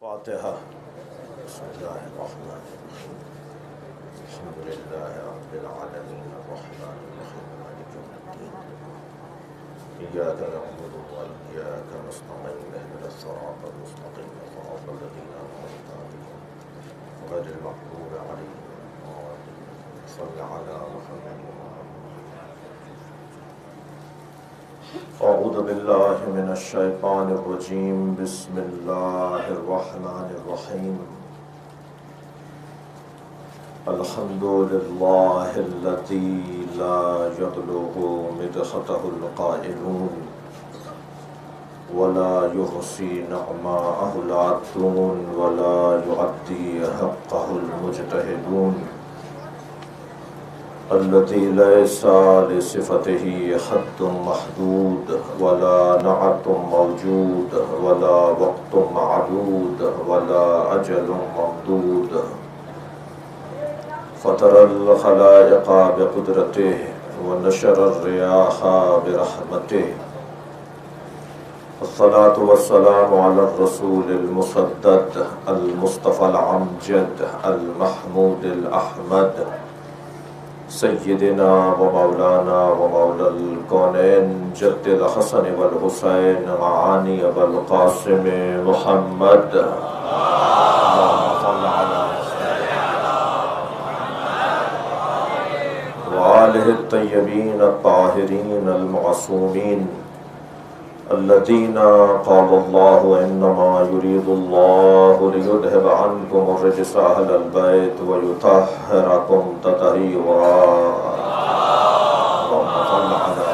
فاتحة. بسم الله الرحمن الرحيم. الحمد لله رب العالمين الرحمن الرحيم مالك يوم الدين. إياك نعبد وإياك نستعين اهدنا الصراط المستقيم صراط الذين أنعمت عليهم غير المغضوب عليهم ولا الضالين. صل على محمد. أعوذ بالله من الشيطان الرجيم. بسم الله الرحمن الرحيم. الحمد لله الذي لا يبلغ مدحته القائلون ولا يحصي نعماءه العادون ولا يعدي حقه المجتهدون الذي ليس لصفته حد محدود ولا نعت موجود ولا وقت معدود ولا أجل ممدود فطر الخلائق بقدرته ونشر الرياح برحمته. الصلاة والسلام على الرسول المسدد المصطفى العمجد المحمود الأحمد سيدنا ومولانا ومولى الكونين جد الحسن والحسين معاني أبا القاسم محمد. اللهم صل على وآله الطيبين الطاهرين المعصومين الذين قال الله إنما يريد الله ليذهب عنكم الرجس أهل البيت ويطهركم تطهيرا. اللهم صل على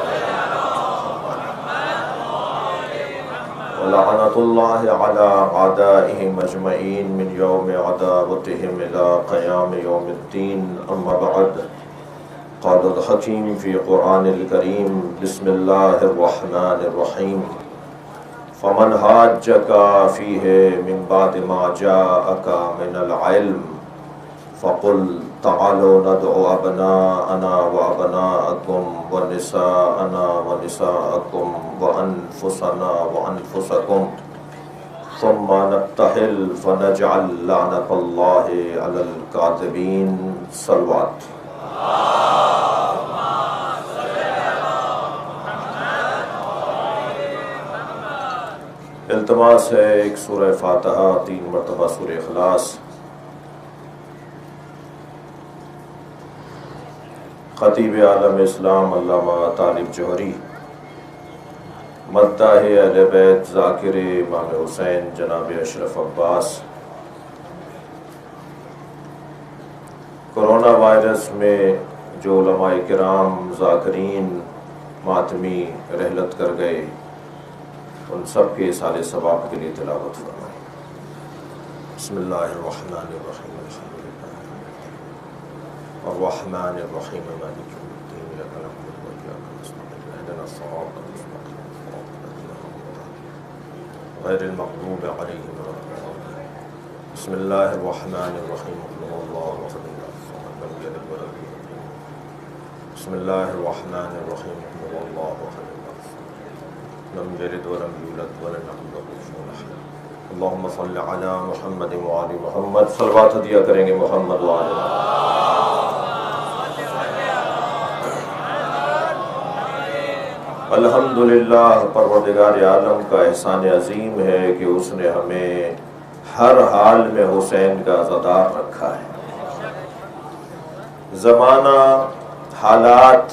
ولعنة الله على أعدائهم أجمعين من يوم عداوتهم إلى قيام يوم الدين. أما بعد، قال الحكيم في قرآن الكريم بسم الله الرحمن الرحيم. فمن حاجك فيه من بعد ما جاءك من العلم فقل تعالوا ندعو أبناءنا وأبناءكم ونساءنا ونساءكم وأنفسنا وأنفسكم ثم نبتهل فنجعل لعنة الله على الكاذبين. صلوات. التماس ہے ایک سورہ فاتحہ، 3 مرتبہ سورہ اخلاص. خطیب عالم اسلام علامہ طالب جوہری مداح اہل بیت ذاکر امام حسین جناب اشرف عباس کرونا وائرس میں جو علماء کرام ذاکرین ماتمی رحلت کر گئے ان سب کے سال ثواب کے لیے تلاوت فرمائیں. بسم اللہ الرحمن الرحیم. الرحمن الرحیم مالک یوم الدین. ایاک نعبد و ایاک نستعین اهدنا الصراط المستقیم صراط الذین انعمت علیہم غیر المغضوب علیہم ولا الضالین. بسم اللہ الرحمن الرحیم. قل هو اللہ احد الله الصمد لم یلد ولم یولد. بسم اللہ الرحمن الرحیم. قل هو اللہ احد لم يلد ولم يولد ولم يكن له كفوا احد. اللهم صل على محمد وعلى محمد. صلوات دیا کریں گے محمد وعلى الحمدللہ. پروردگار عالم کا احسان عظیم ہے کہ اس نے ہمیں ہر حال میں حسین کا عزادار رکھا ہے. زمانہ، حالات،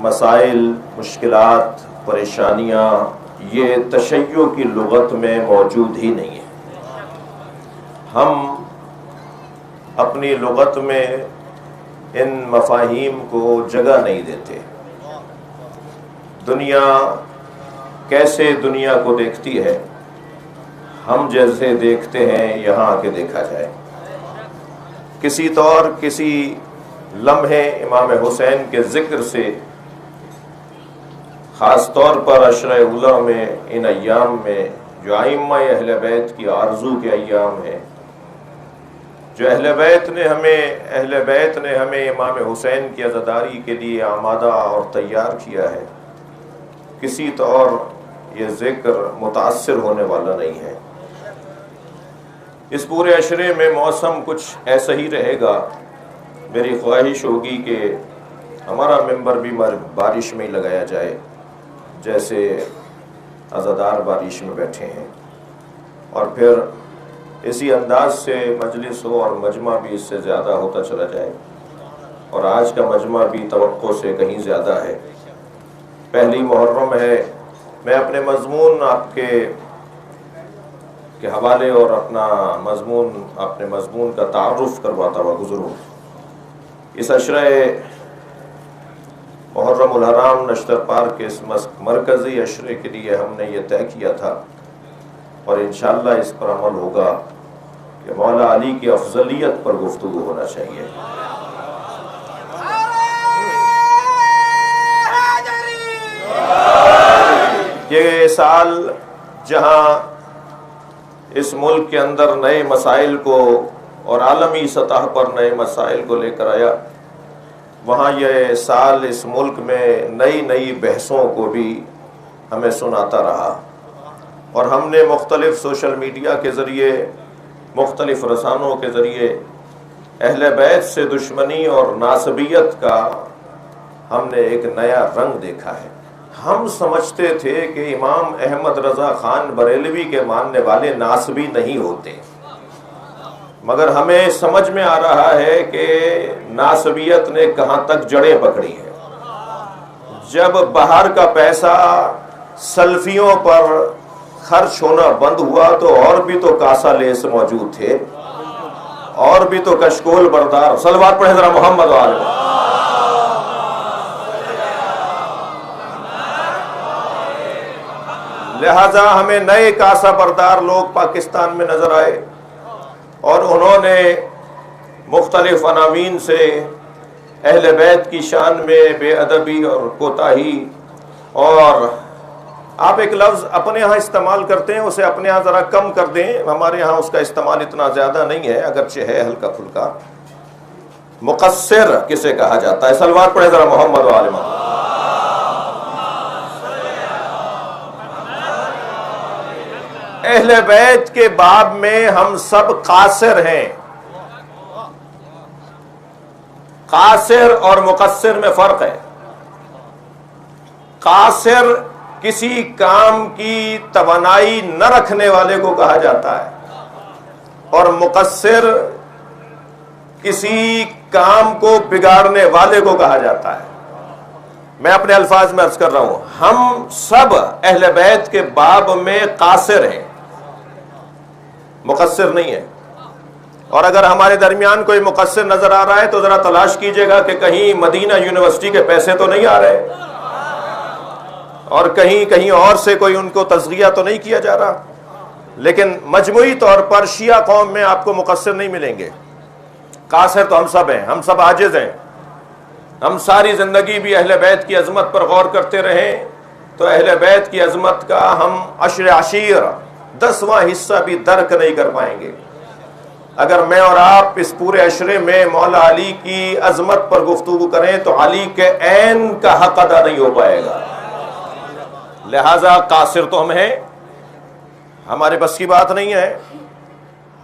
مسائل، مشکلات، پریشانیاں یہ تشیع کی لغت میں موجود ہی نہیں ہے. ہم اپنی لغت میں ان مفاہیم کو جگہ نہیں دیتے. دنیا کیسے دنیا کو دیکھتی ہے، ہم جیسے دیکھتے ہیں یہاں آ کے دیکھا جائے. کسی طور کسی لمحے امام حسین کے ذکر سے، خاص طور پر عشرہ اولیٰ میں، ان ایام میں جو ائمہ اہل بیت کی آرزو کے ایام ہیں، جو اہل بیت نے ہمیں امام حسین کی عزاداری کے لیے آمادہ اور تیار کیا ہے، کسی طور یہ ذکر متاثر ہونے والا نہیں ہے. اس پورے عشرے میں موسم کچھ ایسا ہی رہے گا. میری خواہش ہوگی کہ ہمارا ممبر بھی بارش میں ہی لگایا جائے، جیسے عزادار بارش میں بیٹھے ہیں، اور پھر اسی انداز سے مجلس ہو اور مجمع بھی اس سے زیادہ ہوتا چلا جائے. اور آج کا مجمع بھی توقع سے کہیں زیادہ ہے. پہلی محرم ہے. میں اپنے مضمون آپ کے حوالے اور اپنے مضمون کا تعارف کرواتا ہوا گزروں. اس عشرہ محرم الحرام نشتر پارک کے اس مرکزی عشرے کے لیے ہم نے یہ طے کیا تھا، اور انشاءاللہ اس پر عمل ہوگا کہ مولا علی کی افضلیت پر گفتگو ہونا چاہیے. یہ سال جہاں اس ملک کے اندر نئے مسائل کو اور عالمی سطح پر نئے مسائل کو لے کر آیا، وہاں یہ سال اس ملک میں نئی بحثوں کو بھی ہمیں سناتا رہا. اور ہم نے مختلف سوشل میڈیا کے ذریعے، مختلف رسانوں کے ذریعے اہل بیت سے دشمنی اور ناسبیت کا ہم نے ایک نیا رنگ دیکھا ہے. ہم سمجھتے تھے کہ امام احمد رضا خان بریلوی کے ماننے والے ناسبی نہیں ہوتے، مگر ہمیں سمجھ میں آ رہا ہے کہ ناسبیت نے کہاں تک جڑیں پکڑی ہیں. جب باہر کا پیسہ سلفیوں پر خرچ ہونا بند ہوا تو اور بھی تو کاسا لیس موجود تھے، اور بھی تو کشکول بردار. صلوات پڑھیں ذرا محمد وآلہ. لہذا ہمیں نئے کاسا بردار لوگ پاکستان میں نظر آئے، اور انہوں نے مختلف عناوین سے اہل بیت کی شان میں بے ادبی اور کوتاہی، اور آپ ایک لفظ اپنے ہاں استعمال کرتے ہیں، اسے اپنے ہاں ذرا کم کر دیں. ہمارے ہاں اس کا استعمال اتنا زیادہ نہیں ہے، اگرچہ ہے ہلکا پھلکا. مقصر کسے کہا جاتا ہے؟ صلوات پڑھیں ذرا محمد و آل محمد. اہل بیت کے باب میں ہم سب قاصر ہیں. قاصر اور مقصر میں فرق ہے. قاصر کسی کام کی توانائی نہ رکھنے والے کو کہا جاتا ہے، اور مقصر کسی کام کو بگاڑنے والے کو کہا جاتا ہے. میں اپنے الفاظ میں عرض کر رہا ہوں، ہم سب اہل بیت کے باب میں قاصر ہیں، مقصر نہیں ہے. اور اگر ہمارے درمیان کوئی مقصر نظر آ رہا ہے تو ذرا تلاش کیجئے گا کہ کہیں مدینہ یونیورسٹی کے پیسے تو نہیں آ رہے، اور کہیں اور سے کوئی ان کو تزکیہ تو نہیں کیا جا رہا. لیکن مجموعی طور پر شیعہ قوم میں آپ کو مقصر نہیں ملیں گے. قاصر تو ہم سب ہیں، ہم سب عاجز ہیں. ہم ساری زندگی بھی اہل بیت کی عظمت پر غور کرتے رہیں تو اہل بیت کی عظمت کا ہم عشر عشیر 10واں حصہ بھی درک نہیں کر پائیں گے. اگر میں اور آپ اس پورے عشرے میں مولا علی کی عظمت پر گفتگو کریں تو علی کے عین کا حق ادا نہیں ہو پائے گا. لہذا قاصر تو ہم ہیں، ہمارے بس کی بات نہیں ہے،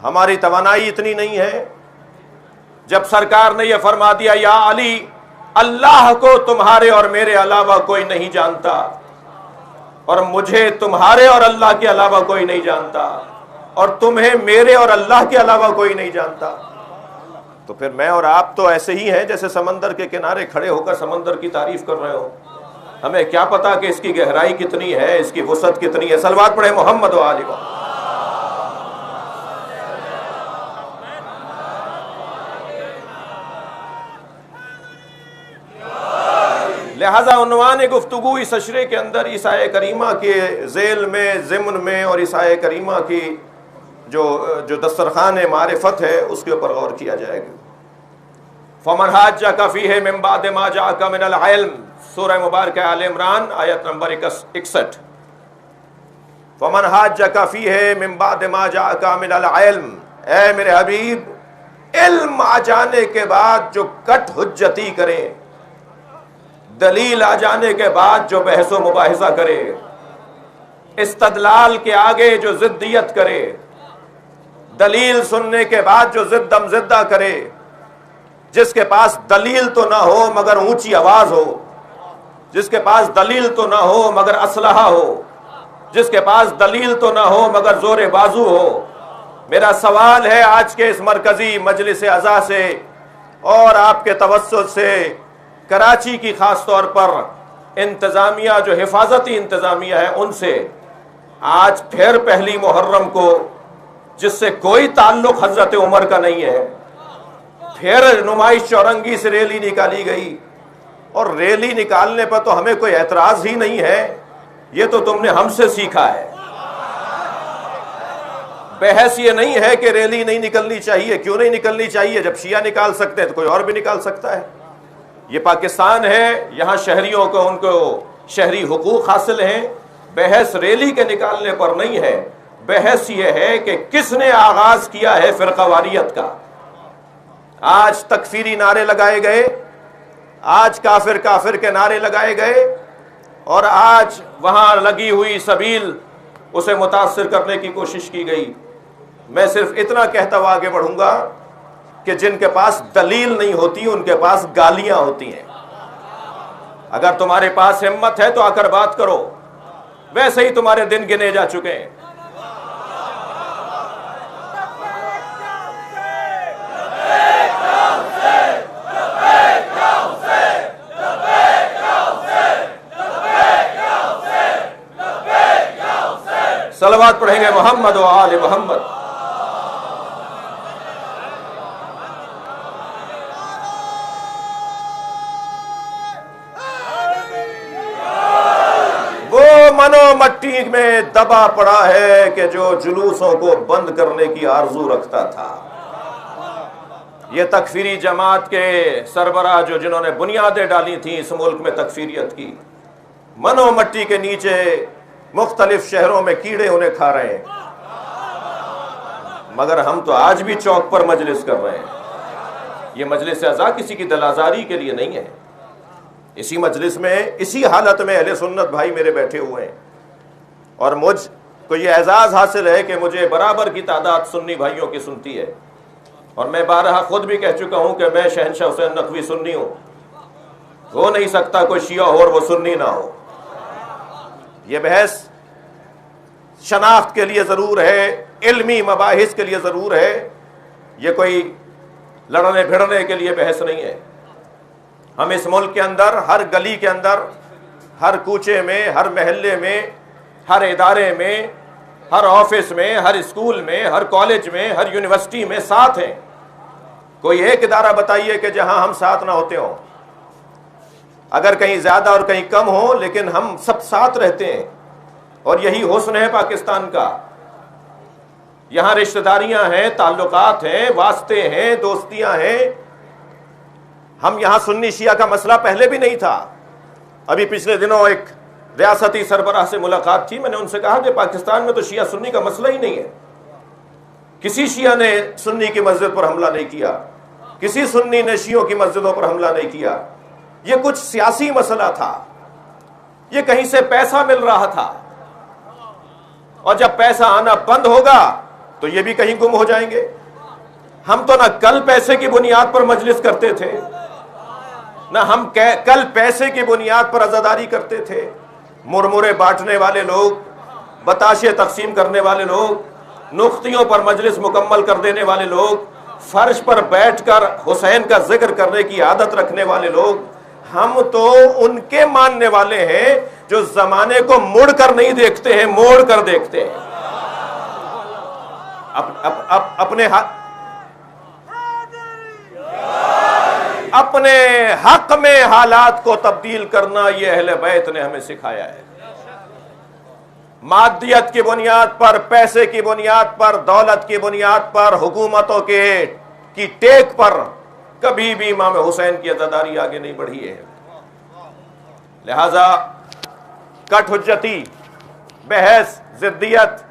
ہماری توانائی اتنی نہیں ہے. جب سرکار نے یہ فرما دیا یا علی اللہ کو تمہارے اور میرے علاوہ کوئی نہیں جانتا، اور مجھے تمہارے اور اللہ کے علاوہ کوئی نہیں جانتا، اور تمہیں میرے اور اللہ کے علاوہ کوئی نہیں جانتا، تو پھر میں اور آپ تو ایسے ہی ہیں جیسے سمندر کے کنارے کھڑے ہو کر سمندر کی تعریف کر رہے ہو. ہمیں کیا پتا کہ اس کی گہرائی کتنی ہے، اس کی وسعت کتنی ہے. صلوات پڑھیں محمد و آل محمد. لہذا عنوان گفتگو اس عشرے کے اندر عیسیٰ کریمہ کے ذیل میں، ضمن میں، اور عیسیٰ کریمہ کی جو دسترخوان معرفت ہے اس کے اوپر غور کیا جائے گا. فَمَنْ حَاجَّكَ فِيهِ مِنْ بَعْدِ مَا جَاءَكَ مِنَ الْعِلْمِ، سورہ مبارکہ آل عمران آیت نمبر 61. فَمَنْ حَاجَّكَ فِيهِ مِنْ بَعْدِ مَا جَاءَكَ مِنَ الْعِلْمِ، اے میرے حبیب علم آ جانے کے بعد جو کٹ حجتی کرے، دلیل آ جانے کے بعد جو بحث و مباحثہ کرے، استدلال کے آگے جو ضدیت کرے، دلیل سننے کے بعد جو زدم زدہ کرے، جس کے پاس دلیل تو نہ ہو مگر اونچی آواز ہو، جس کے پاس دلیل تو نہ ہو مگر اسلحہ ہو، جس کے پاس دلیل تو نہ ہو مگر زور بازو ہو. میرا سوال ہے آج کے اس مرکزی مجلس اعضاء سے اور آپ کے توسط سے کراچی کی خاص طور پر انتظامیہ جو حفاظتی انتظامیہ ہے ان سے، آج پھر پہلی محرم کو جس سے کوئی تعلق حضرت عمر کا نہیں ہے، پھر نمائش چورنگی سے ریلی نکالی گئی، اور ریلی نکالنے پر تو ہمیں کوئی اعتراض ہی نہیں ہے، یہ تو تم نے ہم سے سیکھا ہے. بحث یہ نہیں ہے کہ ریلی نہیں نکلنی چاہیے. کیوں نہیں نکلنی چاہیے؟ جب شیعہ نکال سکتے ہیں تو کوئی اور بھی نکال سکتا ہے. یہ پاکستان ہے، یہاں شہریوں کو ان کو شہری حقوق حاصل ہیں. بحث ریلی کے نکالنے پر نہیں ہے، بحث یہ ہے کہ کس نے آغاز کیا ہے فرقہ واریت کا. آج تکفیری نعرے لگائے گئے، آج کافر کافر کے نعرے لگائے گئے، اور آج وہاں لگی ہوئی سبیل اسے متاثر کرنے کی کوشش کی گئی. میں صرف اتنا کہتا ہوا آگے بڑھوں گا کہ جن کے پاس دلیل نہیں ہوتی ان کے پاس گالیاں ہوتی ہیں. اگر تمہارے پاس ہمت ہے تو آ کر بات کرو، ویسے ہی تمہارے دن گنے جا چکے ہیں. صلوات پڑھیں گے محمد و آل محمد. وہ منو مٹی میں دبا پڑا ہے کہ جو جلوسوں کو بند کرنے کی آرزو رکھتا تھا. یہ تکفیری جماعت کے سربراہ جنہوں نے بنیادیں ڈالی تھیں اس ملک میں تکفیریت کی، منو مٹی کے نیچے مختلف شہروں میں کیڑے انہیں کھا رہے ہیں، مگر ہم تو آج بھی چوک پر مجلس کر رہے ہیں. یہ مجلس اعضاء کسی کی دلازاری کے لیے نہیں ہے. اسی مجلس میں اسی حالت میں اہل سنت بھائی میرے بیٹھے ہوئے ہیں، اور مجھ کو یہ اعزاز حاصل ہے کہ مجھے برابر کی تعداد سنی بھائیوں کی سنتی ہے. اور میں بارہا خود بھی کہہ چکا ہوں کہ میں شہنشاہ حسین نقوی سنی ہوں. ہو نہیں سکتا کوئی شیعہ ہو اور وہ سنی نہ ہو. یہ بحث شناخت کے لیے ضرور ہے، علمی مباحث کے لیے ضرور ہے، یہ کوئی لڑنے بھڑنے کے لیے بحث نہیں ہے. ہم اس ملک کے اندر ہر گلی کے اندر، ہر کوچے میں، ہر محلے میں، ہر ادارے میں، ہر آفس میں، ہر اسکول میں، ہر کالج میں، ہر یونیورسٹی میں ساتھ ہیں. کوئی ایک ادارہ بتائیے کہ جہاں ہم ساتھ نہ ہوتے ہوں. اگر کہیں زیادہ اور کہیں کم ہو، لیکن ہم سب ساتھ رہتے ہیں، اور یہی حسن ہے پاکستان کا. یہاں رشتہ داریاں ہیں، تعلقات ہیں، واسطے ہیں، دوستیاں ہیں. ہم یہاں سنی شیعہ کا مسئلہ پہلے بھی نہیں تھا. ابھی پچھلے دنوں ایک ریاستی سربراہ سے ملاقات تھی، میں نے ان سے کہا کہ پاکستان میں تو شیعہ سنی کا مسئلہ ہی نہیں ہے. کسی شیعہ نے سنی کی مسجد پر حملہ نہیں کیا، کسی سنی نے شیعوں کی مسجدوں پر حملہ نہیں کیا. یہ کچھ سیاسی مسئلہ تھا، یہ کہیں سے پیسہ مل رہا تھا، اور جب پیسہ آنا بند ہوگا تو یہ بھی کہیں گم ہو جائیں گے. ہم تو نہ کل پیسے کی بنیاد پر مجلس کرتے تھے، نہ ہم کل پیسے کی بنیاد پر عزاداری کرتے تھے. مرمرے بانٹنے والے لوگ، بتاشے تقسیم کرنے والے لوگ، نختیوں پر مجلس مکمل کر دینے والے لوگ، فرش پر بیٹھ کر حسین کا ذکر کرنے کی عادت رکھنے والے لوگ، ہم تو ان کے ماننے والے ہیں جو زمانے کو مڑ کر نہیں دیکھتے ہیں، موڑ کر دیکھتے ہیں. اپنے حق میں حالات کو تبدیل کرنا یہ اہل بیت نے ہمیں سکھایا ہے. مادیت کی بنیاد پر، پیسے کی بنیاد پر، دولت کی بنیاد پر، حکومتوں کی ٹیک پر کبھی بھی امام حسین کی عزاداری آگے نہیں بڑھی ہے. لہذا کٹ حجتی، بحث، ضدیت،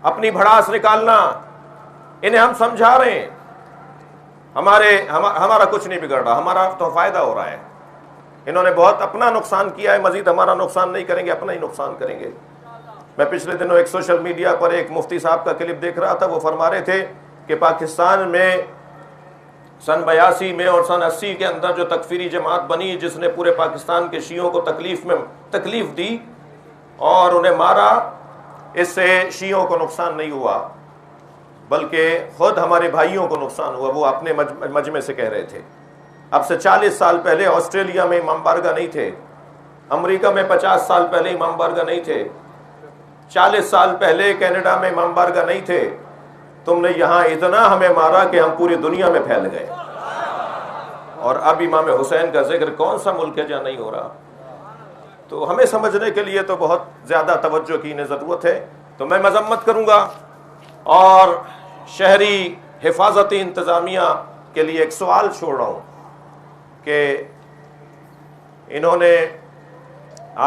اپنی بھڑاس نکالنا، انہیں ہم سمجھا رہے ہیں. ہمارا کچھ نہیں بگڑ رہا، ہمارا تو فائدہ ہو رہا ہے. انہوں نے بہت اپنا نقصان کیا ہے، مزید ہمارا نقصان نہیں کریں گے، اپنا ہی نقصان کریں گے. میں پچھلے دنوں ایک سوشل میڈیا پر ایک مفتی صاحب کا کلپ دیکھ رہا تھا، وہ فرما رہے تھے کہ پاکستان میں سن 82 میں اور سن 80 کے اندر جو تکفیری جماعت بنی جس نے پورے پاکستان کے شیعوں کو تکلیف دی اور انہیں مارا، اس سے شیعوں کو نقصان نہیں ہوا بلکہ خود ہمارے بھائیوں کو نقصان ہوا۔ وہ اپنے مجمع سے کہہ رہے تھے اب سے 40 سال پہلے آسٹریلیا میں امام بارگاہ نہیں تھے، امریکہ میں 50 سال پہلے امام بارگاہ نہیں تھے، 40 سال پہلے کینیڈا میں امام بارگاہ نہیں تھے، تم نے یہاں اتنا ہمیں مارا کہ ہم پوری دنیا میں پھیل گئے، اور اب امام حسین کا ذکر کون سا ملک ہے جہاں نہیں ہو رہا؟ تو ہمیں سمجھنے کے لیے تو بہت زیادہ توجہ کی ضرورت ہے۔ تو میں مذمت کروں گا اور شہری حفاظتی انتظامیہ کے لیے ایک سوال چھوڑ رہا ہوں کہ انہوں نے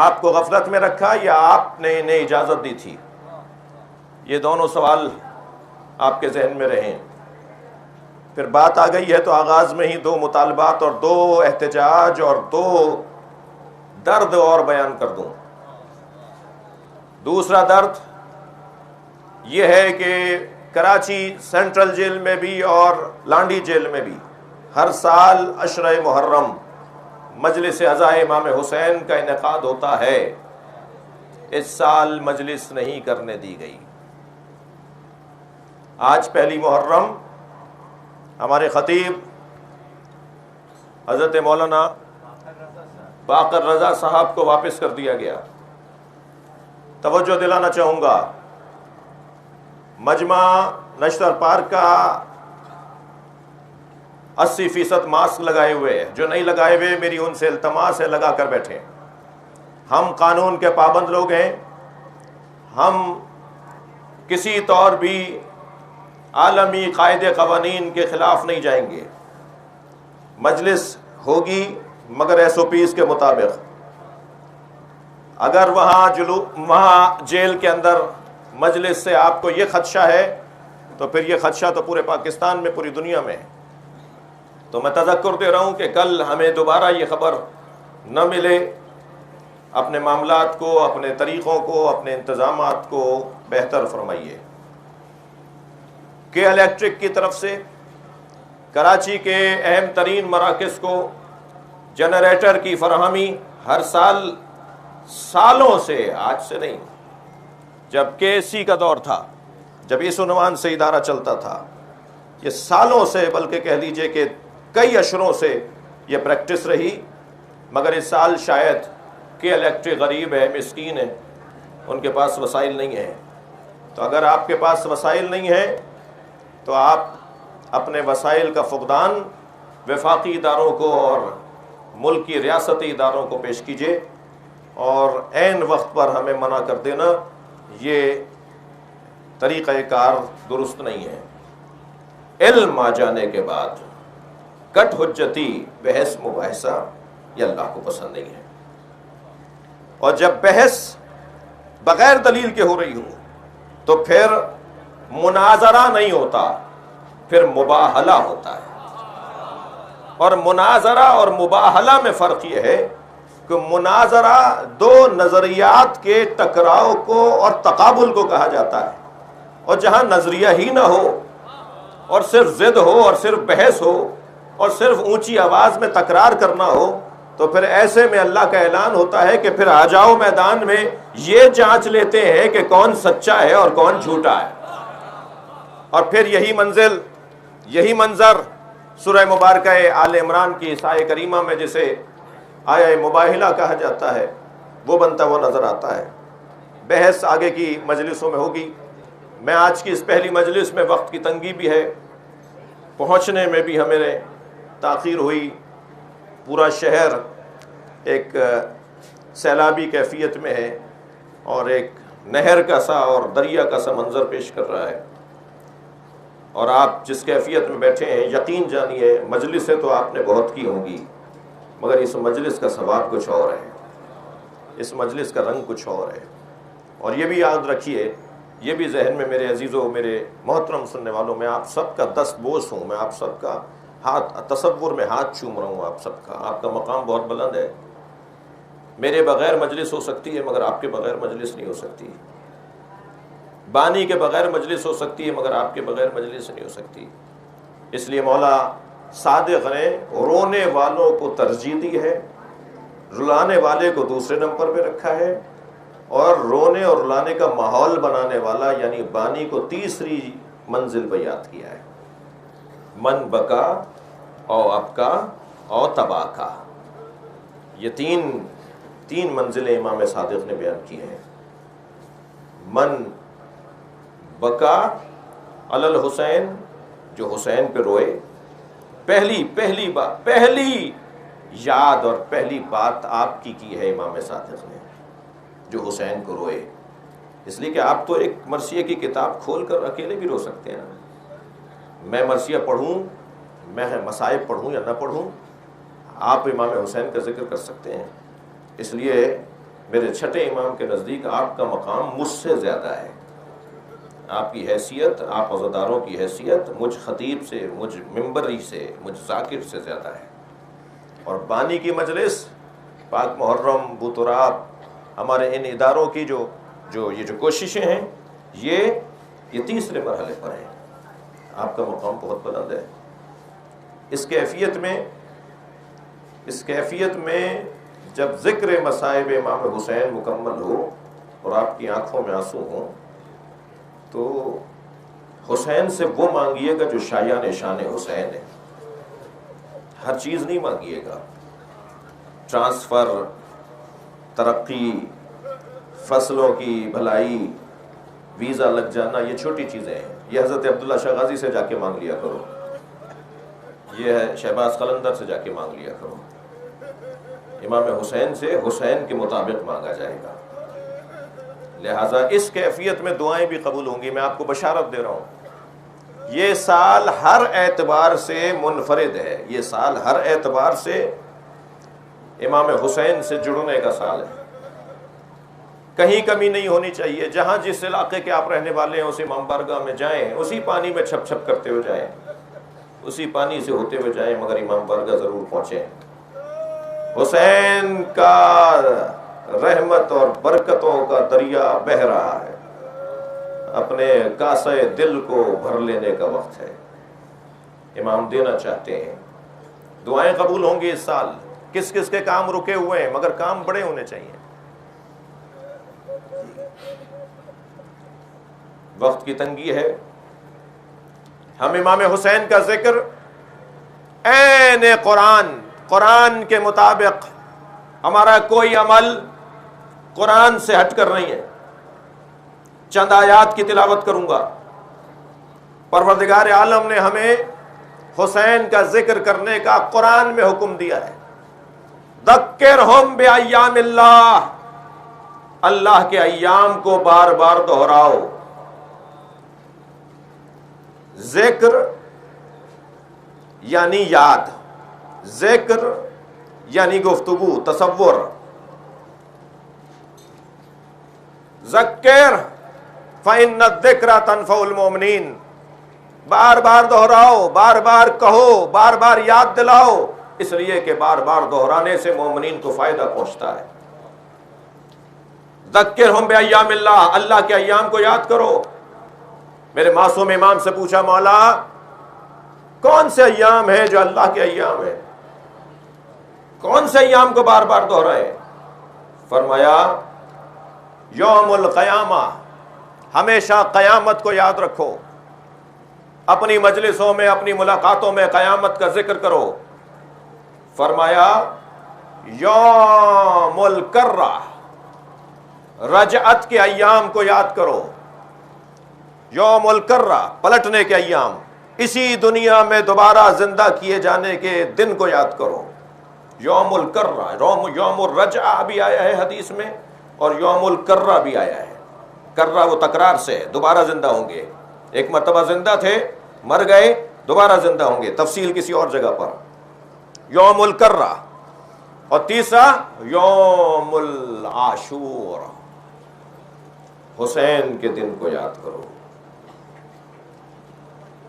آپ کو غفلت میں رکھا یا آپ نے انہیں اجازت دی تھی؟ یہ دونوں سوال آپ کے ذہن میں رہیں۔ پھر بات آ گئی ہے تو آغاز میں ہی 2 مطالبات اور 2 احتجاج اور 2 درد اور بیان کر دوں۔ دوسرا درد یہ ہے کہ کراچی سینٹرل جیل میں بھی اور لانڈی جیل میں بھی ہر سال عشرہ محرم مجلس عزائے امام حسین کا انعقاد ہوتا ہے، اس سال مجلس نہیں کرنے دی گئی۔ آج پہلی محرم ہمارے خطیب حضرت مولانا باقر رضا صاحب کو واپس کر دیا گیا۔ توجہ دلانا چاہوں گا، مجمع نشتر پارک کا 80% ماسک لگائے ہوئے ہیں، جو نہیں لگائے ہوئے میری ان سے التماس ہے لگا کر بیٹھیں۔ ہم قانون کے پابند لوگ ہیں، ہم کسی طور بھی عالمی قاعدے قوانین کے خلاف نہیں جائیں گے۔ مجلس ہوگی مگر SOPs کے مطابق۔ اگر وہاں جیل کے اندر مجلس سے آپ کو یہ خدشہ ہے تو پھر یہ خدشہ تو پورے پاکستان میں، پوری دنیا میں ہے۔ تو میں تذکر دے رہا ہوں کہ کل ہمیں دوبارہ یہ خبر نہ ملے، اپنے معاملات کو، اپنے طریقوں کو، اپنے انتظامات کو بہتر فرمائیے۔ کہ الیکٹرک کی طرف سے کراچی کے اہم ترین مراکز کو جنریٹر کی فراہمی ہر سال، سالوں سے، آج سے نہیں، جب KSC کا دور تھا، جب اس عنوان سے ادارہ چلتا تھا، یہ سالوں سے، بلکہ کہہ لیجئے کہ کئی اشروں سے یہ پریکٹس رہی، مگر اس سال شاید کہ الیکٹرک غریب ہے، مسکین ہے، ان کے پاس وسائل نہیں ہیں۔ تو اگر آپ کے پاس وسائل نہیں ہیں تو آپ اپنے وسائل کا فقدان وفاقی اداروں کو اور ملکی ریاستی اداروں کو پیش کیجیے، اور عین وقت پر ہمیں منع کر دینا یہ طریقہ کار درست نہیں ہے۔ علم آ جانے کے بعد کٹ حجتی، بحث مباحثہ، یہ اللہ کو پسند نہیں ہے۔ اور جب بحث بغیر دلیل کے ہو رہی ہو تو پھر مناظرہ نہیں ہوتا، پھر مباہلہ ہوتا ہے۔ اور مناظرہ اور مباہلہ میں فرق یہ ہے کہ مناظرہ 2 نظریات کے ٹکراؤ کو اور تقابل کو کہا جاتا ہے، اور جہاں نظریہ ہی نہ ہو اور صرف ضد ہو اور صرف بحث ہو اور صرف اونچی آواز میں تکرار کرنا ہو، تو پھر ایسے میں اللہ کا اعلان ہوتا ہے کہ پھر آ جاؤ میدان میں، یہ جانچ لیتے ہیں کہ کون سچا ہے اور کون جھوٹا ہے۔ اور پھر یہی منظر سورہ مبارکہ آل عمران کی اس آیہ کریمہ میں جسے آیہ مباہلہ کہا جاتا ہے، وہ بنتا ہوا نظر آتا ہے۔ بحث آگے کی مجلسوں میں ہوگی۔ میں آج کی اس پہلی مجلس میں وقت کی تنگی بھی ہے، پہنچنے میں بھی ہمیں تاخیر ہوئی، پورا شہر ایک سیلابی کیفیت میں ہے اور ایک نہر کا سا اور دریا کا سا منظر پیش کر رہا ہے، اور آپ جس کیفیت میں بیٹھے ہیں یقین جانیے مجلسیں تو آپ نے بہت کی ہوں گی، مگر اس مجلس کا ثواب کچھ اور ہے، اس مجلس کا رنگ کچھ اور ہے۔ اور یہ بھی یاد رکھیے، یہ بھی ذہن میں میرے عزیزوں، میرے محترم سننے والوں، میں آپ سب کا دست بوس ہوں، میں آپ سب کا تصور میں ہاتھ چوم رہا ہوں، آپ سب کا، آپ کا مقام بہت بلند ہے۔ میرے بغیر مجلس ہو سکتی ہے مگر آپ کے بغیر مجلس نہیں ہو سکتی۔ بانی کے بغیر مجلس ہو سکتی ہے مگر آپ کے بغیر مجلس نہیں ہو سکتی. اس لیے مولا صادق نے رونے والوں کو ترجیح دی ہے، رلانے والے کو دوسرے نمبر پہ رکھا ہے، اور رونے اور رلانے کا ماحول بنانے والا یعنی بانی کو تیسری منزل پہ یاد کیا ہے. من بکا او ابکا او تباکا، یہ تین منزلیں امام صادق نے بیان کی ہیں. من بکا علی الحسین، جو حسین پہ روئے. پہلی یاد اور پہلی بات آپ کی ہے امام صادق نے، جو حسین کو روئے. اس لیے کہ آپ تو ایک مرثیے کی کتاب کھول کر اکیلے بھی رو سکتے ہیں. میں مرثیہ پڑھوں، میں مصائب پڑھوں یا نہ پڑھوں، آپ امام حسین کا ذکر کر سکتے ہیں. اس لیے میرے چھٹے امام کے نزدیک آپ کا مقام مجھ سے زیادہ ہے. آپ کی حیثیت، آپ عزاداروں کی حیثیت مجھ خطیب سے، مجھ ممبری سے، مجھ ذاکر سے زیادہ ہے. اور بانی کی مجلس، پاک محرم، بوتراب، ہمارے ان اداروں کی جو کوششیں ہیں، یہ تیسرے مرحلے پر ہیں. آپ کا مقام بہت بلند ہے. اس کیفیت میں جب ذکر مصائب امام حسین مکمل ہو اور آپ کی آنکھوں میں آنسو ہوں، تو حسین سے وہ مانگیے گا جو شایان شان حسین ہے. ہر چیز نہیں مانگیے گا. ٹرانسفر، ترقی، فصلوں کی بھلائی، ویزا لگ جانا، یہ چھوٹی چیزیں ہیں. یہ حضرت عبداللہ شاہ غازی سے جا کے مانگ لیا کرو، یہ ہے شہباز قلندر سے جا کے مانگ لیا کرو. امام حسین سے حسین کے مطابق مانگا جائے گا. لہٰذا اس کیفیت میں دعائیں بھی قبول ہوں گی. میں آپ کو بشارت دے رہا ہوں، یہ سال ہر اعتبار سے منفرد ہے. یہ سال ہر اعتبار سے امام حسین سے جڑنے کا سال ہے. کہیں کمی نہیں ہونی چاہیے. جہاں جس علاقے کے آپ رہنے والے ہیں اس امام بارگاہ میں جائیں، اسی پانی میں چھپ چھپ کرتے ہوئے جائیں، اسی پانی سے ہوتے ہوئے جائیں، مگر امام بارگاہ ضرور پہنچیں. حسین کا رحمت اور برکتوں کا دریا بہہ رہا ہے. اپنے کاسے دل کو بھر لینے کا وقت ہے. امام دینا چاہتے ہیں. دعائیں قبول ہوں گی اس سال. کس کس کے کام رکے ہوئے ہیں، مگر کام بڑے ہونے چاہیے. وقت کی تنگی ہے. ہم امام حسین کا ذکر عین قرآن کے مطابق، ہمارا کوئی عمل قرآن سے ہٹ کر نہیں ہے. چند آیات کی تلاوت کروں گا. پروردگار عالم نے ہمیں حسین کا ذکر کرنے کا قرآن میں حکم دیا ہے. ذکرہم بایام اللہ، اللہ کے ایام کو بار بار دہراؤ. ذکر یعنی یاد، ذکر یعنی گفتگو، تصور. ذکر فإن الذکر تنفع المؤمنین، بار بار دہراؤ، بار بار کہو، بار بار یاد دلاؤ، اس لیے کہ بار بار دہرانے سے مومنین کو فائدہ پہنچتا ہے. ذکرہم بایام اللہ، اللہ کے ایام کو یاد کرو. میرے معصوم امام سے پوچھا، مولا کون سے ایام ہیں جو اللہ کے ایام ہیں؟ کون سے ایام کو بار بار دہرائے؟ فرمایا یوم القیامہ، ہمیشہ قیامت کو یاد رکھو. اپنی مجلسوں میں، اپنی ملاقاتوں میں قیامت کا ذکر کرو. فرمایا یوم الکرہ، رجعت کے ایام کو یاد کرو. یوم الکرہ، پلٹنے کے ایام، اسی دنیا میں دوبارہ زندہ کیے جانے کے دن کو یاد کرو. یوم الکرہ، یوم الرجعہ بھی آیا ہے حدیث میں، اور یوم الکرہ بھی آیا ہے. کرہ وہ تکرار سے ہے، دوبارہ زندہ ہوں گے. ایک مرتبہ زندہ تھے، مر گئے، دوبارہ زندہ ہوں گے. تفصیل کسی اور جگہ پر. یوم الکرہ. اور تیسرا یوم العاشور، حسین کے دن کو یاد کرو.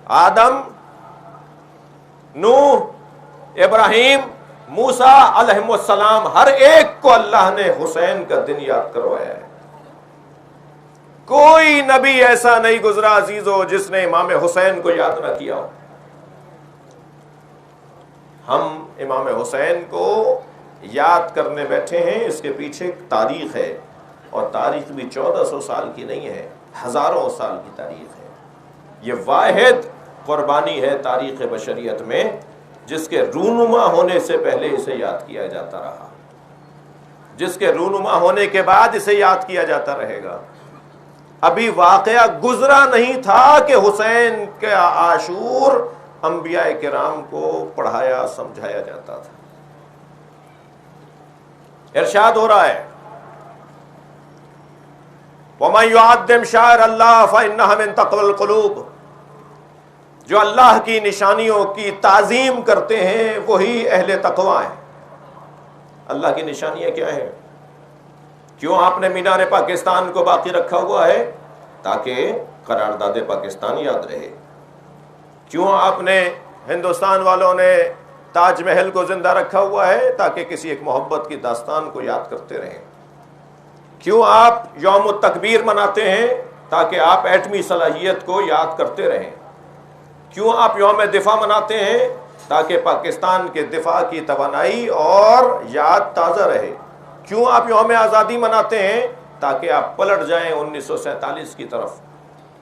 آدم، نوح، ابراہیم، موسیٰ علیہ السلام، ہر ایک کو اللہ نے حسین کا دن یاد کروایا ہے. کوئی نبی ایسا نہیں گزرا عزیزو جس نے امام حسین کو یاد نہ کیا ہو۔ ہم امام حسین کو یاد کرنے بیٹھے ہیں، اس کے پیچھے ایک تاریخ ہے، اور تاریخ بھی 1400 سال کی نہیں ہے، ہزاروں سال کی تاریخ ہے۔ یہ واحد قربانی ہے تاریخ بشریت میں جس کے رونما ہونے سے پہلے اسے یاد کیا جاتا رہا، جس کے رونما ہونے کے بعد اسے یاد کیا جاتا رہے گا۔ ابھی واقعہ گزرا نہیں تھا کہ حسین کے عاشور انبیاء کرام کو پڑھایا سمجھایا جاتا تھا۔ ارشاد ہو رہا ہے وَمَن يُعَظِّمْ شَعَائِرَ اللَّهِ فَإِنَّهَا مِن تَقْوَى الْقُلُوبِ، جو اللہ کی نشانیوں کی تعظیم کرتے ہیں وہی اہل تقوی ہیں۔ اللہ کی نشانیاں کیا ہیں؟ کیوں آپ نے مینار پاکستان کو باقی رکھا ہوا ہے؟ تاکہ قرارداد پاکستان یاد رہے۔ کیوں آپ نے ہندوستان والوں نے تاج محل کو زندہ رکھا ہوا ہے؟ تاکہ کسی ایک محبت کی داستان کو یاد کرتے رہیں۔ کیوں آپ یوم التکبیر مناتے ہیں؟ تاکہ آپ ایٹمی صلاحیت کو یاد کرتے رہیں۔ کیوں آپ یوم دفاع مناتے ہیں؟ تاکہ پاکستان کے دفاع کی توانائی اور یاد تازہ رہے۔ کیوں آپ یوم آزادی مناتے ہیں؟ تاکہ آپ پلٹ جائیں 1947 کی طرف،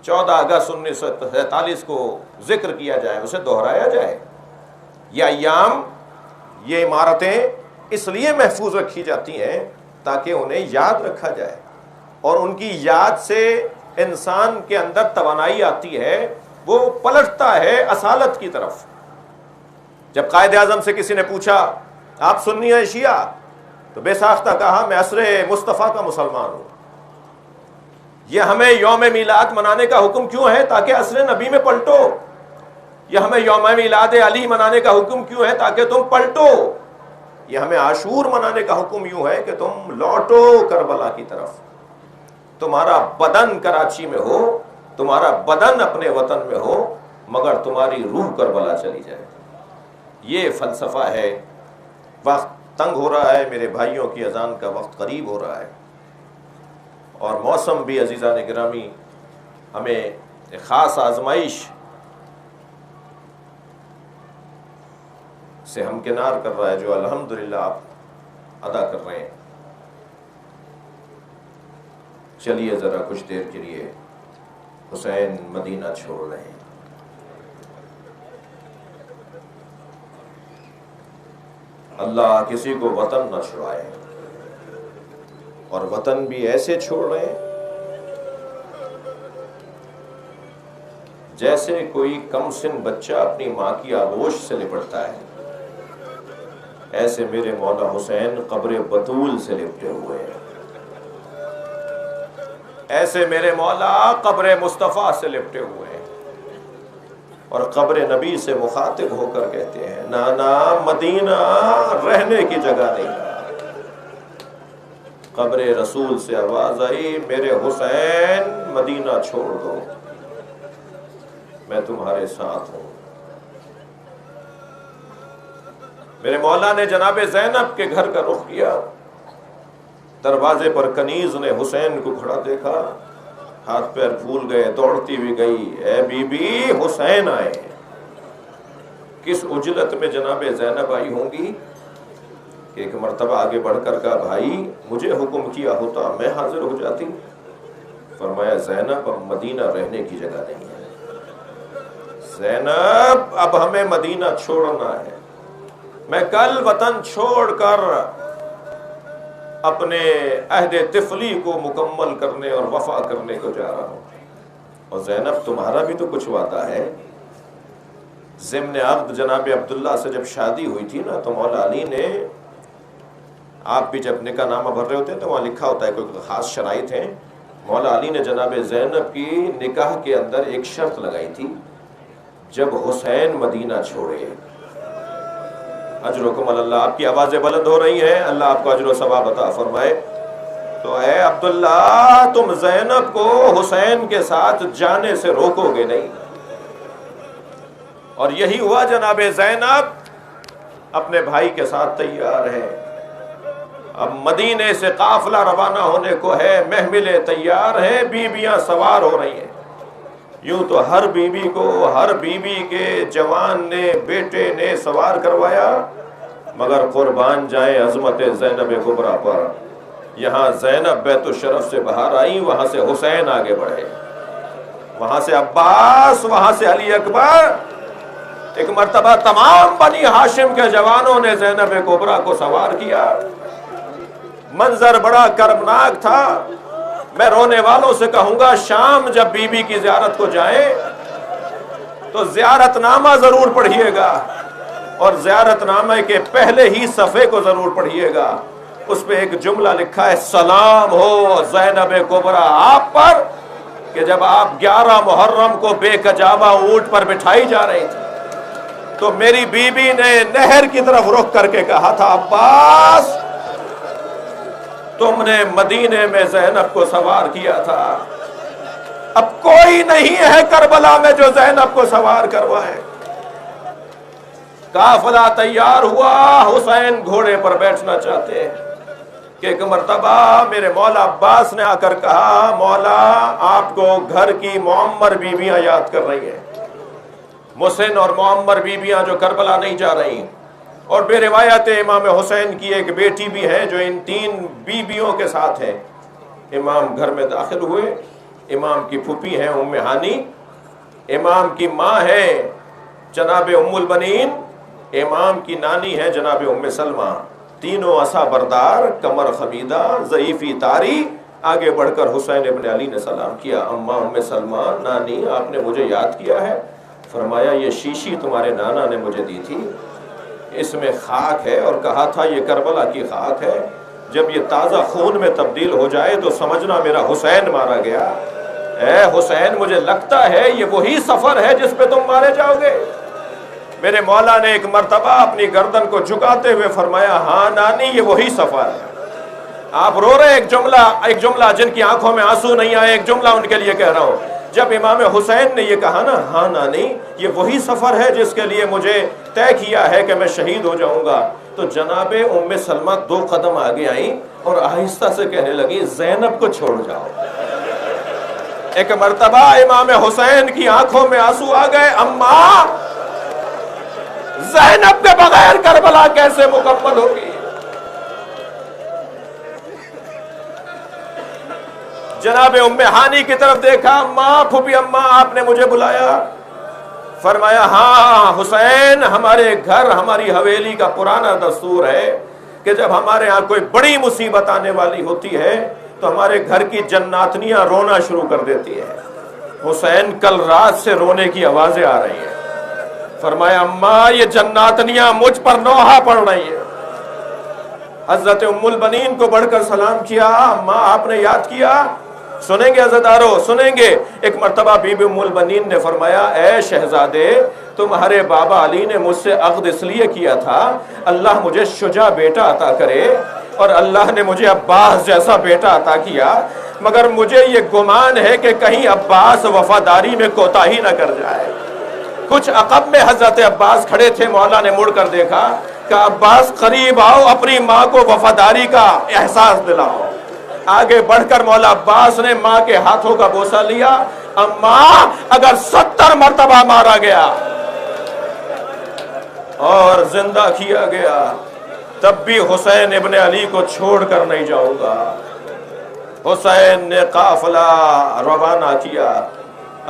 14 اگست 1947 کو ذکر کیا جائے، اسے دہرایا جائے۔ یہ ایام، یہ عمارتیں اس لیے محفوظ رکھی جاتی ہیں تاکہ انہیں یاد رکھا جائے، اور ان کی یاد سے انسان کے اندر توانائی آتی ہے، وہ پلٹتا ہے اصالت کی طرف۔ جب قائد اعظم سے کسی نے پوچھا آپ سنی ہیں شیعہ؟ تو بے ساختہ کہا میں عصر مصطفیٰ کا مسلمان ہوں۔ یہ ہمیں یوم میلاد منانے کا حکم کیوں ہے؟ تاکہ عصر نبی میں پلٹو۔ یہ ہمیں یوم میلاد علی منانے کا حکم کیوں ہے؟ تاکہ تم پلٹو۔ یہ ہمیں عاشور منانے کا حکم یوں ہے کہ تم لوٹو کربلا کی طرف۔ تمہارا بدن کراچی میں ہو، تمہارا بدن اپنے وطن میں ہو، مگر تمہاری روح کربلا چلی جائے۔ یہ فلسفہ ہے۔ وقت تنگ ہو رہا ہے میرے بھائیوں، کی اذان کا وقت قریب ہو رہا ہے، اور موسم بھی عزیزان گرامی ہمیں ایک خاص آزمائش سے ہمکنار کر رہا ہے جو الحمدللہ آپ ادا کر رہے ہیں۔ چلیے ذرا کچھ دیر کے لیے حسین مدینہ چھوڑ رہے ہیں۔ اللہ کسی کو وطن نہ چھڑائے، اور وطن بھی ایسے چھوڑ رہے ہیں جیسے کوئی کم سن بچہ اپنی ماں کی آغوش سے لپٹتا ہے، ایسے میرے مولا حسین قبر بطول سے لپٹے ہوئے ہیں، ایسے میرے مولا قبر مصطفیٰ سے لپٹے ہوئے ہیں، اور قبر نبی سے مخاطب ہو کر کہتے ہیں نانا مدینہ رہنے کی جگہ نہیں۔ قبر رسول سے آواز آئی میرے حسین مدینہ چھوڑ دو، میں تمہارے ساتھ ہوں۔ میرے مولا نے جناب زینب کے گھر کا رخ کیا، دروازے پر کنیز نے حسین کو کھڑا دیکھا، ہاتھ پیر پھول گئے، دوڑتی ہوئی گئی، اے بی بی حسین آئے۔ کس عجلت میں جناب زینب آئی ہوں گی کہ ایک مرتبہ آگے بڑھ کر کہا بھائی مجھے حکم کیا ہوتا میں حاضر ہو جاتی۔ فرمایا زینب اب مدینہ رہنے کی جگہ نہیں ہے، زینب اب ہمیں مدینہ چھوڑنا ہے، میں کل وطن چھوڑ کر اپنے عہد طفلی کو مکمل کرنے اور وفا کرنے کو جا رہا ہوں۔ اور زینب تمہارا بھی تو کچھ وعدہ ہے۔ ضمن عقد جناب عبداللہ سے جب شادی ہوئی تھی نا، تو مولا علی نے، آپ بھی جب نکاح نامہ بھر رہے ہوتے ہیں تو وہاں لکھا ہوتا ہے کوئی خاص شرائط ہیں، مولا علی نے جناب زینب کی نکاح کے اندر ایک شرط لگائی تھی، جب حسین مدینہ چھوڑے، اجرکم اللہ، آپ کی آوازیں بلند ہو رہی ہیں، اللہ آپ کو اجر و ثواب عطا فرمائے، تو اے عبداللہ تم زینب کو حسین کے ساتھ جانے سے روکو گے نہیں۔ اور یہی ہوا، جناب زینب اپنے بھائی کے ساتھ تیار ہے، اب مدینے سے قافلہ روانہ ہونے کو ہے، محملیں تیار ہیں، بیویاں سوار ہو رہی ہیں۔ یوں تو ہر بیوی کو، ہر بیوی کے جوان نے، بیٹے نے سوار کروایا، مگر قربان جائیں عظمت زینب کبریٰ پر۔ یہاں زینب بیت الشرف سے باہر آئی، وہاں سے حسین آگے بڑھے، وہاں سے عباس، وہاں سے علی اکبر۔ ایک مرتبہ تمام بنی ہاشم کے جوانوں نے زینب کبریٰ کو سوار کیا۔ منظر بڑا کربناک تھا۔ میں رونے والوں سے کہوں گا، شام جب بی بی کی زیارت کو جائیں تو زیارت نامہ ضرور پڑھیے گا، اور زیارت نامے کے پہلے ہی صفحے کو ضرور پڑھیے گا۔ اس پہ ایک جملہ لکھا ہے، سلام ہو زینب کبریٰ آپ پر، کہ جب آپ 11 محرم کو بے کجاوہ اونٹ پر بٹھائی جا رہی تھی تو میری بی بی نے نہر کی طرف رخ کر کے کہا تھا، عباس تم نے مدینے میں زینب کو سوار کیا تھا، اب کوئی نہیں ہے کربلا میں جو زینب کو سوار کروائے۔ قافلہ تیار ہوا، حسین گھوڑے پر بیٹھنا چاہتے ہیں کہ ایک مرتبہ میرے مولا عباس نے آ کر کہا، مولا آپ کو گھر کی معمر بیویاں یاد کر رہی ہیں، محسن اور معمر بیویاں جو کربلا نہیں جا رہی، اور بے روایت امام حسین کی ایک بیٹی بھی ہے جو ان 3 بیویوں کے ساتھ ہے۔ امام گھر میں داخل ہوئے، امام کی پھوپھی ہیں ام ہانی، امام کی ماں ہے جناب ام البنین، امام کی نانی ہے جناب ام سلمہ، تینوں عصا بردار، کمر خمیدہ، ضعیفی طاری۔ آگے بڑھ کر حسین ابن علی نے سلام کیا، اماں ام سلمہ، نانی آپ نے مجھے یاد کیا ہے؟ فرمایا یہ شیشی تمہارے نانا نے مجھے دی تھی، اس میں خاک ہے، اور کہا تھا یہ کربلا کی خاک ہے، جب یہ تازہ خون میں تبدیل ہو جائے تو سمجھنا میرا حسین مارا گیا۔ اے حسین مجھے لگتا ہے یہ وہی سفر ہے جس پہ تم مارے جاؤ گے۔ میرے مولا نے ایک مرتبہ اپنی گردن کو جھکاتے ہوئے فرمایا، ہاں نانی یہ وہی سفر ہے۔ آپ رو رہے، ایک جملہ جن کی آنکھوں میں آنسو نہیں آئے، ایک جملہ ان کے لیے کہہ رہا ہوں۔ جب امام حسین نے یہ کہا نا، ہاں نانی یہ وہی سفر ہے جس کے لیے مجھے طے کیا ہے کہ میں شہید ہو جاؤں گا، تو جناب ام سلمہ 2 قدم آگے آئیں اور آہستہ سے کہنے لگی، زینب کو چھوڑ جاؤ۔ ایک مرتبہ امام حسین کی آنکھوں میں آنسو آ گئے، اماں زینب کے بغیر کربلا کیسے مکمل ہوگی؟ جناب ام ہانی کی طرف دیکھا، اماں، پھوپھی اماں آپ نے مجھے بلایا؟ فرمایا ہاں حسین، ہمارے گھر، ہماری حویلی کا پرانا دستور ہے کہ جب ہمارے ہاں کوئی بڑی مصیبت آنے والی ہوتی ہے تو ہمارے گھر کی جناتنیاں رونا شروع کر دیتی ہیں۔ حسین کل رات سے رونے کی آوازیں آ رہی ہیں۔ فرمایا اماں یہ جناتنیاں مجھ پر نوحہ پڑ رہی ہیں۔ حضرت ام البنین کو بڑھ کر سلام کیا، اماں آپ نے یاد کیا؟ سنیں گے عزادارو، سنیں گے۔ ایک مرتبہ بی بی ام البنین نے فرمایا، اے شہزادے تمہارے بابا علی نے مجھ سے عقد اس لیے کیا تھا اللہ مجھے شجاع بیٹا عطا کرے، اور اللہ نے مجھے عباس جیسا بیٹا عطا کیا، مگر مجھے یہ گمان ہے کہ کہیں عباس وفاداری میں کوتاہی نہ کر جائے۔ کچھ عقب میں حضرت عباس کھڑے تھے، مولا نے مڑ کر دیکھا کہ عباس قریب آؤ، اپنی ماں کو وفاداری کا احساس دلاؤ۔ آگے بڑھ کر مولا عباس نے ماں کے ہاتھوں کا بوسہ لیا، اماں اگر 70 مرتبہ مارا گیا اور زندہ کیا گیا تب بھی حسین ابن علی کو چھوڑ کر نہیں جاؤں گا۔ حسین نے قافلہ روانہ کیا،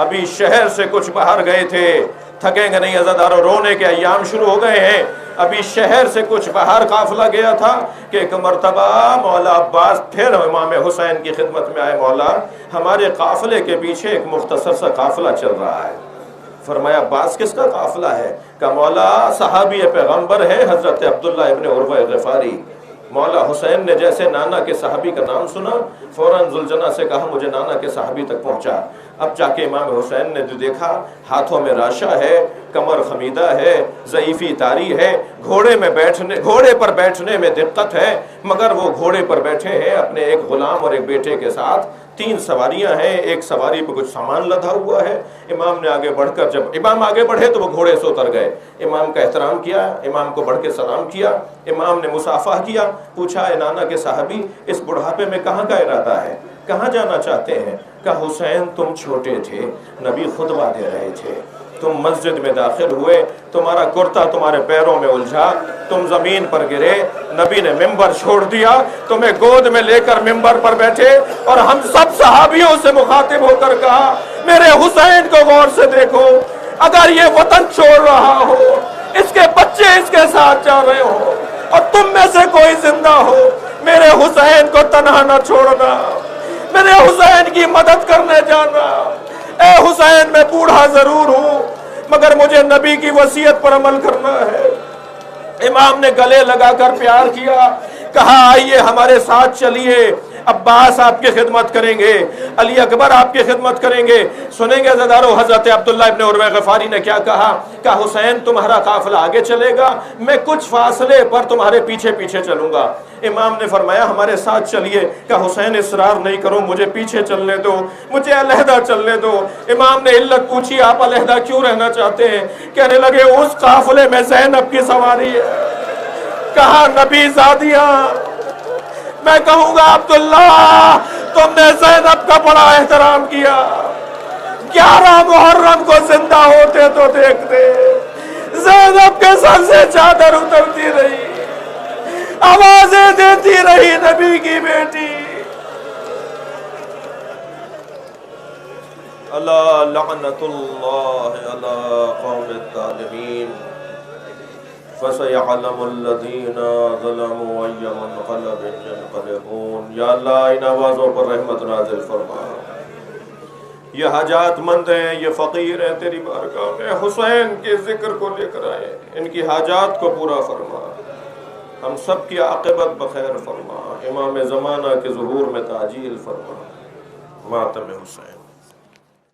ابھی شہر سے کچھ باہر گئے تھے، تھکیں گے نہیں عزادارو، رونے کے ایام شروع ہو گئے ہیں۔ ابھی شہر سے کچھ باہر قافلہ گیا تھا کہ ایک مرتبہ مولا عباس پھر امام حسین کی خدمت میں آئے، مولا ہمارے قافلے کے پیچھے ایک مختصر سا قافلہ چل رہا ہے۔ فرمایا عباس کس کا قافلہ ہے؟ کہ مولا صحابی پیغمبر ہے حضرت عبداللہ ابن عروہ غفاری۔ مولا حسین نے جیسے نانا کے صحابی کا نام سنا، فوراً ذوالجناح سے کہا مجھے نانا کے صحابی تک پہنچا۔ اب جا کے امام حسین نے جو دیکھا، ہاتھوں میں راشا ہے، کمر خمیدہ ہے، ضعیفی طاری ہے، گھوڑے پر بیٹھنے میں دقت ہے، مگر وہ گھوڑے پر بیٹھے ہیں اپنے ایک غلام اور ایک بیٹے کے ساتھ، 3 سواریاں ہیں، ایک سواری پہ کچھ سامان لدا ہوا ہے۔ امام نے آگے بڑھ کر، جب امام آگے بڑھے تو وہ گھوڑے سے اتر گئے، امام کا احترام کیا، امام کو بڑھ کے سلام کیا، امام نے مصافحہ کیا، پوچھا اے نانا کے صاحبی اس بڑھاپے میں کہاں کا ارادہ ہے، کہاں جانا چاہتے ہیں؟ کہا حسین تم چھوٹے تھے، نبی خطبہ دے رہے تھے، تم مسجد میں داخل ہوئے، تمہارا کرتا تمہارے پیروں میں الجھا، تم زمین پر گرے، نبی نے ممبر چھوڑ دیا، تمہیں گود میں لے کر ممبر پر بیٹھے، اور ہم سب صحابیوں سے مخاطب ہو کر کہا میرے حسین کو غور سے دیکھو، اگر یہ وطن چھوڑ رہا ہو، اس کے بچے اس کے ساتھ جا رہے ہو، اور تم میں سے کوئی زندہ ہو، میرے حسین کو تنہا نہ چھوڑنا، میرے حسین کی مدد کرنے جانا۔ اے حسین میں بوڑھا ضرور ہوں مگر مجھے نبی کی وصیت پر عمل کرنا ہے۔ امام نے گلے لگا کر پیار کیا، کہا آئیے ہمارے ساتھ چلیے، عباس آپ کی خدمت کریں گے، علی اکبر آپ کی خدمت کریں گے۔ سنیں گے زدارو حضرت عبداللہ ابن عروہ غفاری نے کیا کہا؟ کہ حسین تمہارا قافلہ آگے چلے گا، میں کچھ فاصلے پر تمہارے پیچھے پیچھے چلوں گا۔ امام نے فرمایا ہمارے ساتھ چلیے۔ کہ حسین اصرار نہیں کرو، مجھے پیچھے چلنے دو، مجھے علیحدہ چلنے دو۔ امام نے علت پوچھی آپ علیحدہ کیوں رہنا چاہتے ہیں؟ کہنے لگے اس قافلے میں زینب کی سواری ہے۔ کہا نبی زادیاں، میں کہوں گا عبداللہ تم نے زینب کا بڑا احترام کیا، 11 محرم کو زندہ ہوتے تو دیکھتے زینب کے سر سے چادر اترتی رہی، آوازیں دیتی رہی نبی کی بیٹی۔ اللہ لعنت اللہ علی قوم الظالمین، فَسَيَعْلَمُ الَّذِينَ ظَلَمُوا أَيَّ مُنْقَلَبٍ يَنْقَلِبُونَ۔ یا اللہ ان آوازوں پر رحمت نازل فرما۔ یہ حاجات مند ہیں، یہ فقیر ہیں تیری بارگاہ میں، حسین کے ذکر کو لے کر آئے، ان کی حاجات کو پورا فرما، ہم سب کی عاقبت بخیر فرما، امام زمانہ کے ظہور میں تعجیل فرما۔ ماتم حسین۔